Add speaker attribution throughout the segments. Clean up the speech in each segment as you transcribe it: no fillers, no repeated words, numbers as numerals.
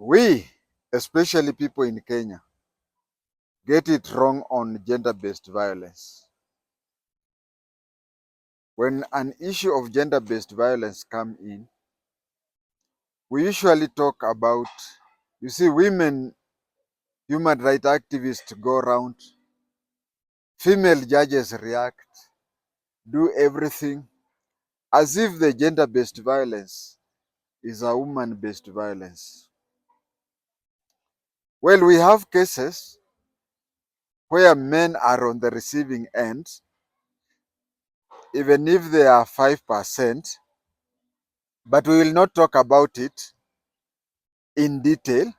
Speaker 1: We, especially people in Kenya, get it wrong on gender-based violence. When an issue of gender-based violence comes in, we usually talk about, you see, women human rights activists go around, female judges react, do everything as if the gender-based violence is a woman-based violence. Well, we have cases where men are on the receiving end, even if they are 5%, but we will not talk about it in detail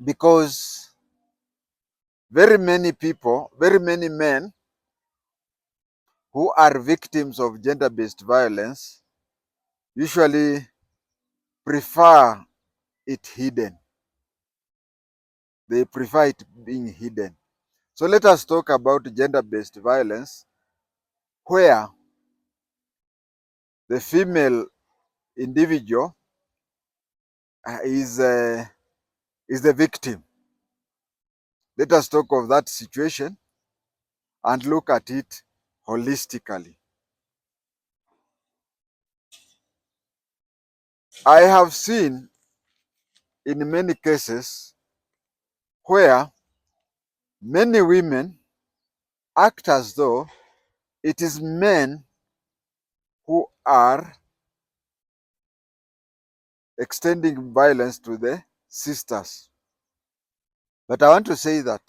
Speaker 1: because very many people, very many men who are victims of gender-based violence usually prefer it hidden. They prefer it being hidden. So let us talk about gender-based violence where the female individual is the victim. Let us talk of that situation and look at it holistically. I have seen in many cases where many women act as though it is men who are extending violence to the sisters. But I want to say that,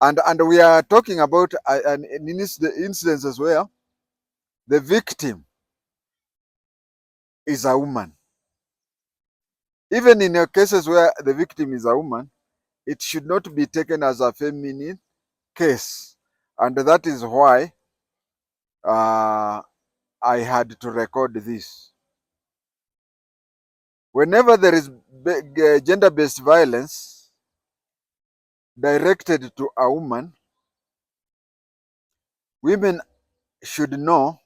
Speaker 1: and we are talking about the incidences where the victim is a woman. Even in cases where the victim is a woman, it should not be taken as a feminine case. And that is why I had to record this. Whenever there is gender-based violence directed to a woman, women should know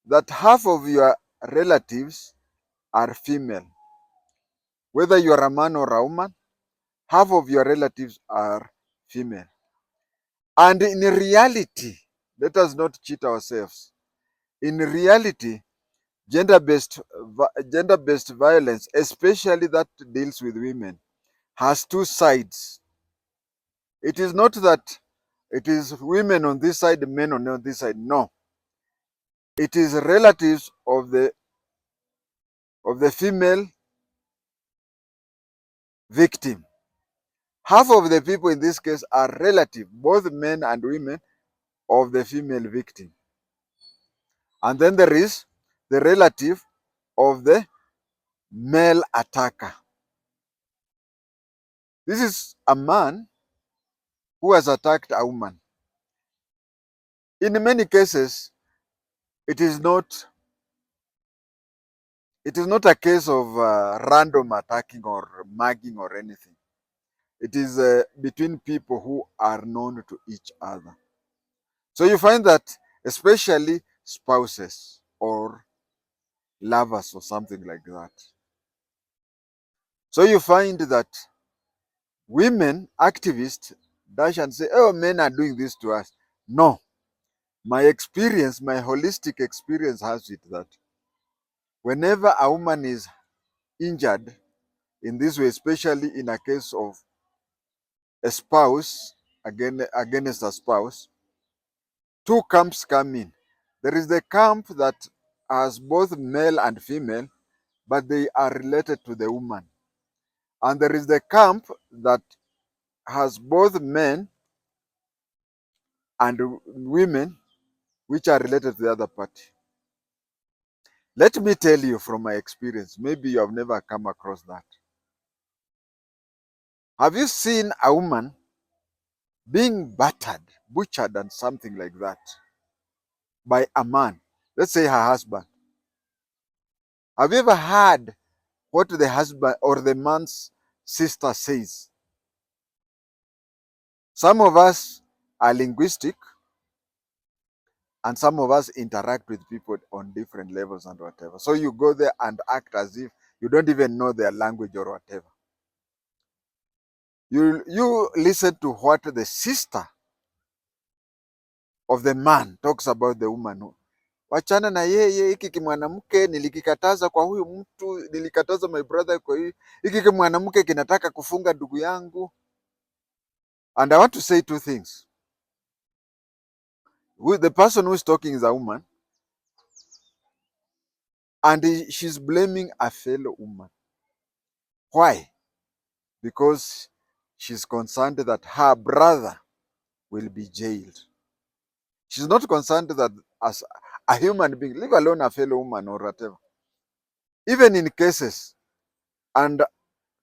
Speaker 1: that half of your relatives are female. Whether you are a man or a woman, half of your relatives are female. And in reality, let us not cheat ourselves. In reality, gender-based violence, especially that deals with women, has two sides. It is not that it is women on this side, men on this side. No. It is relatives of the female victim. Half of the people in this case are relative, both men and women, of the female victim. And then there is the relative of the male attacker. This is a man who has attacked a woman. In many cases, it is not a case of random attacking or mugging or anything. It is between people who are known to each other. So you find that especially spouses or lovers or something like that. So you find that women activists dash and say, oh, men are doing this to us. No. My experience, my holistic experience has it that whenever a woman is injured in this way, especially in a case of a spouse against a spouse, two camps come in. There is the camp that has both male and female, but they are related to the woman. And there is the camp that has both men and women, which are related to the other party. Let me tell you from my experience, maybe you have never come across that. Have you seen a woman being battered, butchered, and something like that by a man? Let's say her husband. Have you ever heard what the husband or the man's sister says? Some of us are linguistic, and some of us interact with people on different levels and whatever. So you go there and act as if You don't even know their language or whatever. You listen to what the sister of the man talks about the woman. Wachana na yeye, hiki kimwanamke nilikikataza kwa huyu mtu, nilikataza my brother kwa hiyo, hiki kimwanamke kinataka kufunga ndugu yangu. And I want to say two things. The person who is talking is a woman, and she's blaming a fellow woman. Why? Because she's concerned that her brother will be jailed. She's not concerned that as a human being, leave alone a fellow woman or whatever. Even in cases, and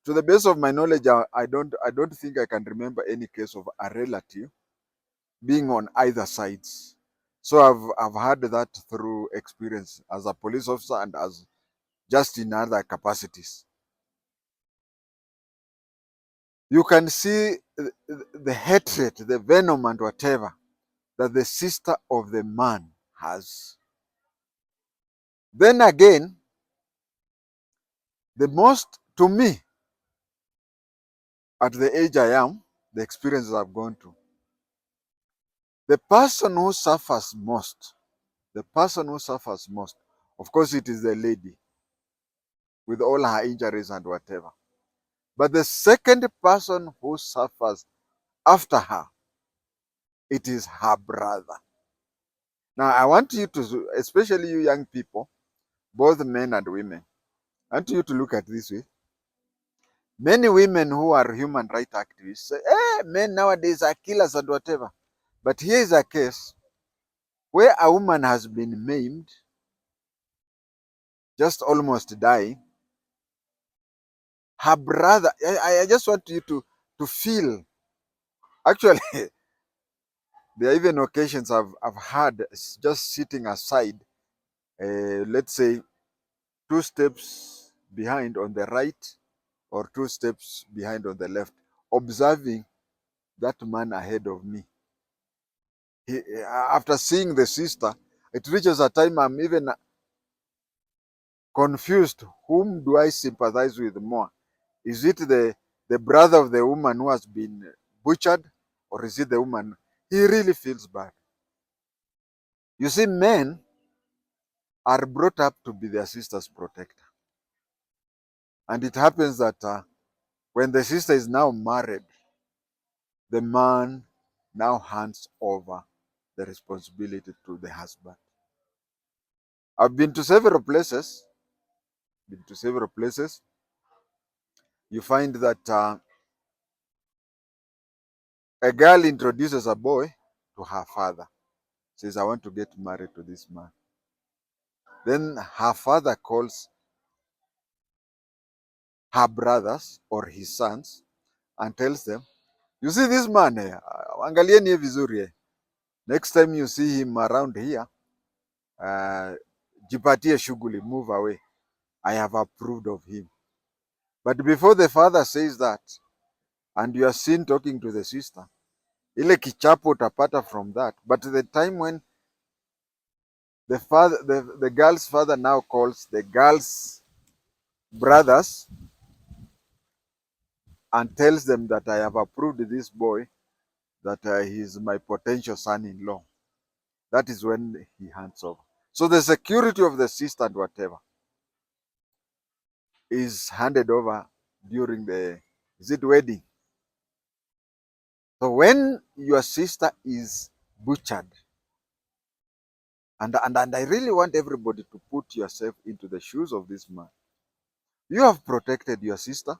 Speaker 1: to the best of my knowledge, I don't think I can remember any case of a relative being on either sides. So I've had that through experience as a police officer and as just in other capacities. You can see the hatred, the venom and whatever that the sister of the man has. Then again, the most, to me, at the age I am, the experiences I've gone through, the person who suffers most, of course, it is the lady with all her injuries and whatever. But the second person who suffers after her, it is her brother. Now, I want you to, especially you young people, both men and women, I want you to look at this way. Many women who are human rights activists say, men nowadays are killers and whatever. But here is a case where a woman has been maimed, just almost dying. Her brother, I just want you to feel. Actually, there are even occasions I've had just sitting aside, let's say 2 steps behind on the right or 2 steps behind on the left, observing that man ahead of me. After seeing the sister, it reaches a time I'm even confused. Whom do I sympathize with more? Is it the brother of the woman who has been butchered, or is it the woman? He really feels bad. You see, men are brought up to be their sister's protector. And it happens that when the sister is now married, the man now hands over the responsibility to the husband. I've been to several places. You find that a girl introduces a boy to her father, says, I want to get married to this man. Then her father calls her brothers or his sons and tells them, you see this man, angalieni vizuri. Next time you see him around here, jipatie shughuli, move away. I have approved of him. But before the father says that, and you are seen talking to the sister, ile kichapo utapata from that. But the time when the girl's father now calls the girl's brothers and tells them that I have approved this boy, that he is my potential son-in-law. That is when he hands over. So the security of the sister and whatever is handed over during the, is it wedding? So when your sister is butchered, and I really want everybody to put yourself into the shoes of this man. You have protected your sister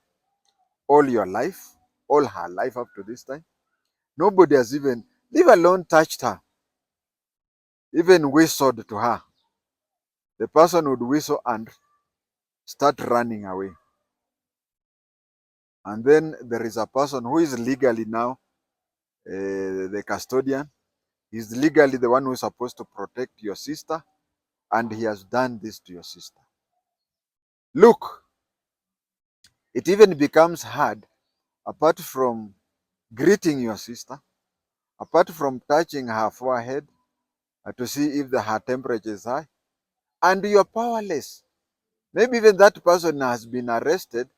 Speaker 1: all your life, all her life up to this time. Nobody has even, leave alone touched her, even whistled to her. The person would whistle and start running away. And then there is a person who is legally now the custodian. He's legally the one who is supposed to protect your sister, and he has done this to your sister. Look, it even becomes hard, apart from greeting your sister, apart from touching her forehead to see if her temperature is high, and you're powerless. Maybe even that person has been arrested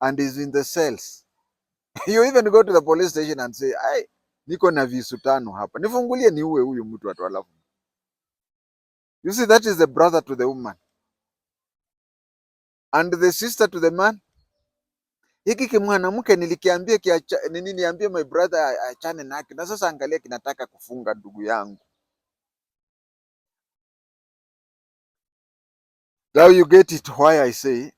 Speaker 1: and is in the cells. You even go to the police station and say, "Ai, niko na visu tano hapa. Nifungulie niue huyu mtu watu alafu." You see, that is the brother to the woman. And the sister to the man. Hiki kimwanamke nilikiambia nini, niambie my brother achane nake. Na sasa angalia kinataka kufunga ndugu yangu. Now you get it why I say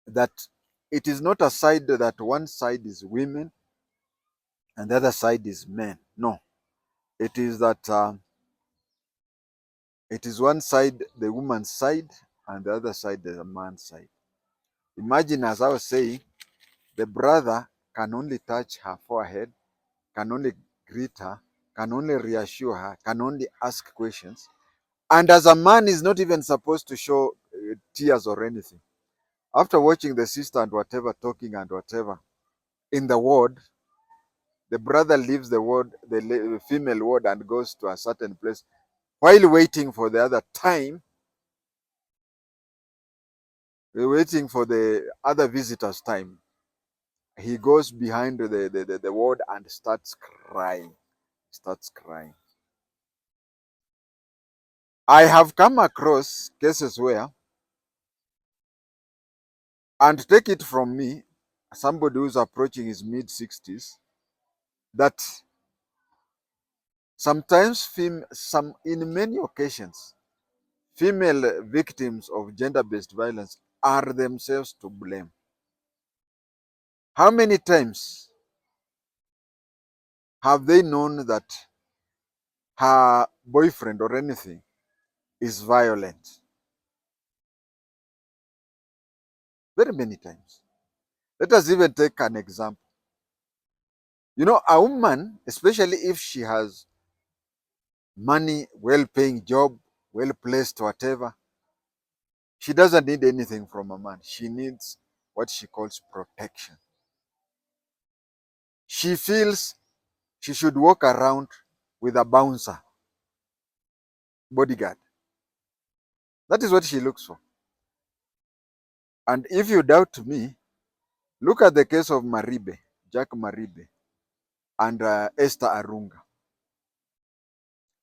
Speaker 1: that it is not a side that one side is women and the other side is men. No, it is that it is one side, the woman's side, and the other side, the man's side. Imagine, as I was saying, the brother can only touch her forehead, can only greet her, can only reassure her, can only ask questions. And as a man is not even supposed to show tears or anything. After watching the sister and whatever, talking and whatever, in the ward, the brother leaves the ward, the female ward, and goes to a certain place. While waiting for the other time, waiting for the other visitor's time, he goes behind the ward and starts crying. Starts crying. I have come across cases where, and take it from me, somebody who's approaching his mid-60s, that sometimes in many occasions, female victims of gender-based violence are themselves to blame. How many times have they known that her boyfriend or anything is violent? Very many times. Let us even take an example. You know, a woman, especially if she has money, well-paying job, well-placed, whatever, she doesn't need anything from a man. She needs what she calls protection. She feels she should walk around with a bouncer, bodyguard. That is what she looks for. And if you doubt me, look at the case of Maribe, Jack Maribe, and Esther Arunga.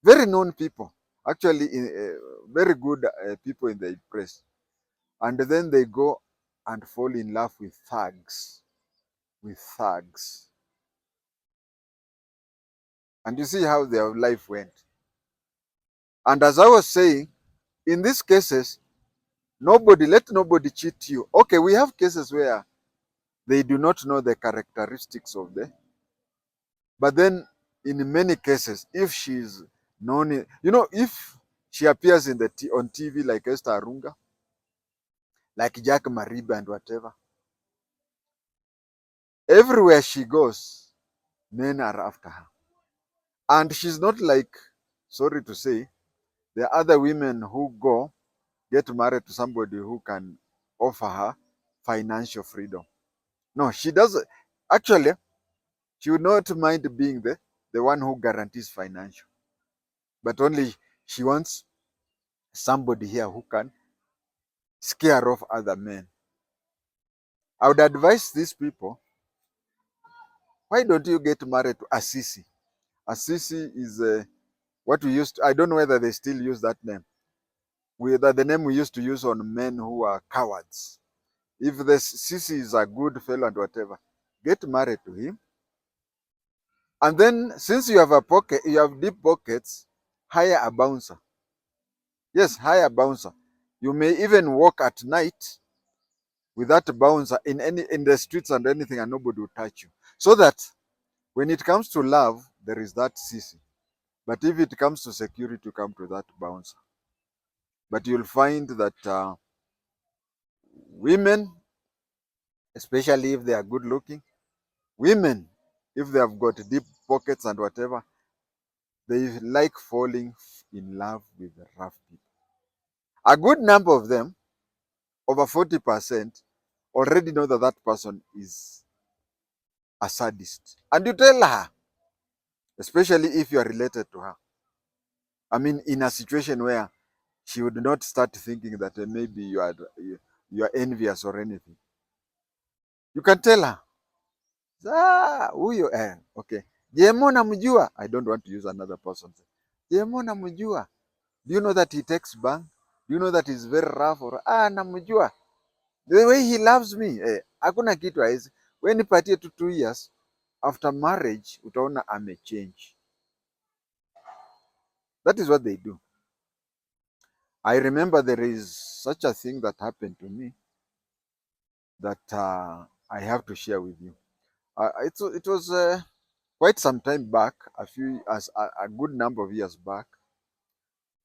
Speaker 1: Very known people, actually very good people in the press. And then they go and fall in love with thugs, with thugs. And you see how their life went. And as I was saying, in these cases, let nobody cheat you. Okay, we have cases where they do not know the characteristics of but then in many cases, if she's known, if she appears on TV like Esther Arunga, like Jack Mariba and whatever, everywhere she goes, men are after her. And she's not like, sorry to say, there are other women who get married to somebody who can offer her financial freedom. No, she doesn't. Actually, she would not mind being the one who guarantees financial. But only she wants somebody here who can scare off other men. I would advise these people, why don't you get married to Assisi? Assisi is what we used to, I don't know whether they still use that name. The name we used to use on men who are cowards. If the Sisi is a good fellow and whatever, get married to him. And then since you have you have deep pockets, hire a bouncer. Yes, hire a bouncer. You may even walk at night with that bouncer in the streets and anything, and nobody will touch you. So that when it comes to love, there is that Sisi. But if it comes to security, you come to that bouncer. But you'll find that women, especially if they are good looking, women, if they have got deep pockets and whatever, they like falling in love with the rough people. A good number of them, over 40%, already know that that person is a sadist. And you tell her, especially if you are related to her. I mean, in a situation where she would not start thinking that maybe you are envious or anything. You can tell her, huyo okay. JMO namjua. I don't want to use another person. JMO namjua. Do you know that he takes bang? Do you know that he's very rough? Or namjua. The way he loves me. Hakuna kitu haizi. Wewe nipatie tu 2 years after marriage utaona amechange. That is what they do. I remember there is such a thing that happened to me that I have to share with you. It was quite some time back, a good number of years back,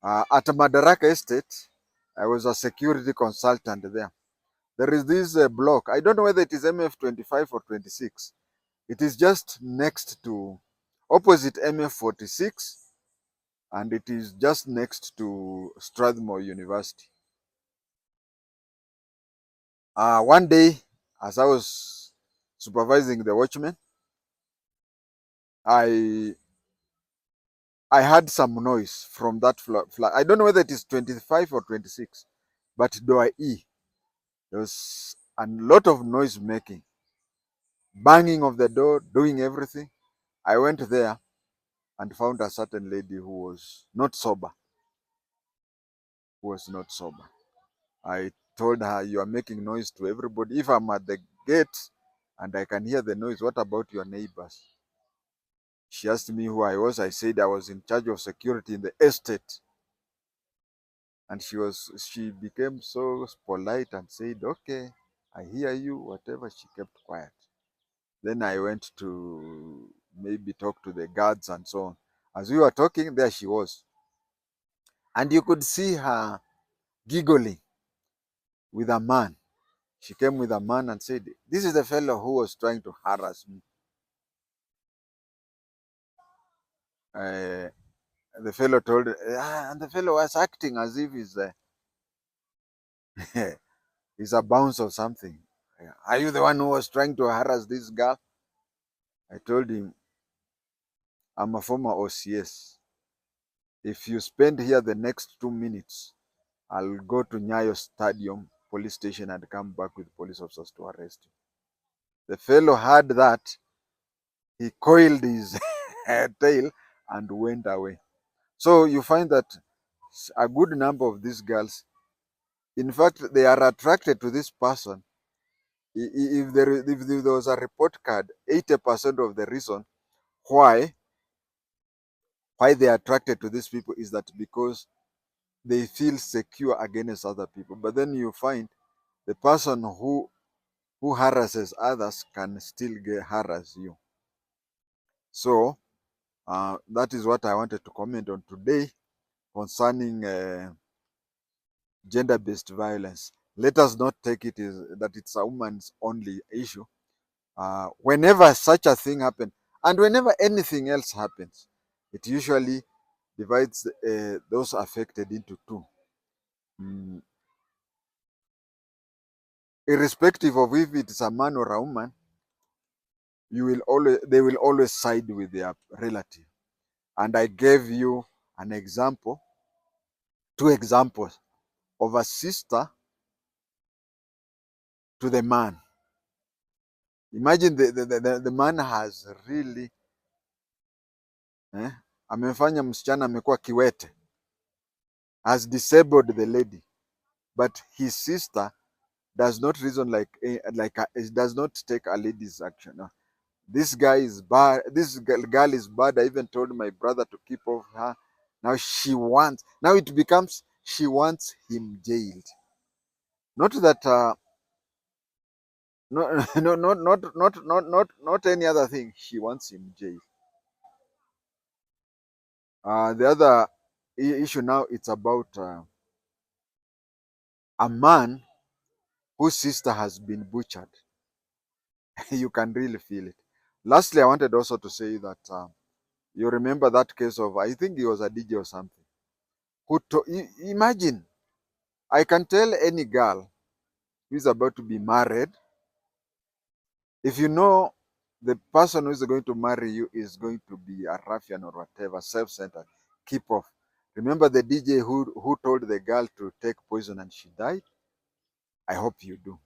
Speaker 1: at Madaraka Estate. I was a security consultant there. There is this block. I don't know whether it is MF 25 or 26. It is just next to, opposite MF 46, and it is just next to Strathmore University. One day, as I was supervising the watchmen, I heard some noise from that flat. I don't know whether it is 25 or 26, but door E, there was a lot of noise making, banging of the door, doing everything. I went there and found a certain lady who was not sober. I told her, you are making noise to everybody. If I'm at the gate and I can hear the noise, what about your neighbors? She asked me who I was. I said I was in charge of security in the estate. And she became so polite and said, okay, I hear you, whatever. She kept quiet. Then I went to maybe talk to the guards and so on. As we were talking, there she was. And you could see her giggling with a man. She came with a man and said, this is the fellow who was trying to harass me. The fellow told her, and the fellow was acting as if he's a bounce or something. Are you the one who was trying to harass this girl? I told him, I'm a former OCS. If you spend here the next 2 minutes, I'll go to Nyayo Stadium police station and come back with police officers to arrest you. The fellow heard that. He coiled his tail and went away. So you find that a good number of these girls, in fact, they are attracted to this person. If there was a report card, 80% of the reason why they are attracted to these people is that because they feel secure against other people. But then you find the person who harasses others can still harass you. So that is what I wanted to comment on today concerning gender-based violence. Let us not take it as that it's a woman's only issue. Whenever such a thing happens, and whenever anything else happens, it usually divides those affected into two. Irrespective of if it's a man or a woman, they will always side with their relative. And I gave you an example, 2 examples of a sister to the man. Imagine the man has really amefanya msichana amekuwa kiwete, has disabled the lady, but his sister does not reason does not take a lady's action. This guy is bad. This girl is bad. I even told my brother to keep off her. Now it becomes she wants him jailed. Not that no, no, not any other thing. She wants him jailed. The other issue now, it's about a man whose sister has been butchered. You can really feel it. Lastly, I wanted also to say that you remember that case of, I think he was a DJ or something. Imagine, I can tell any girl who is about to be married, if you know the person who is going to marry you is going to be a ruffian or whatever, self-centered, keep off. Remember the DJ who told the girl to take poison and she died? I hope you do.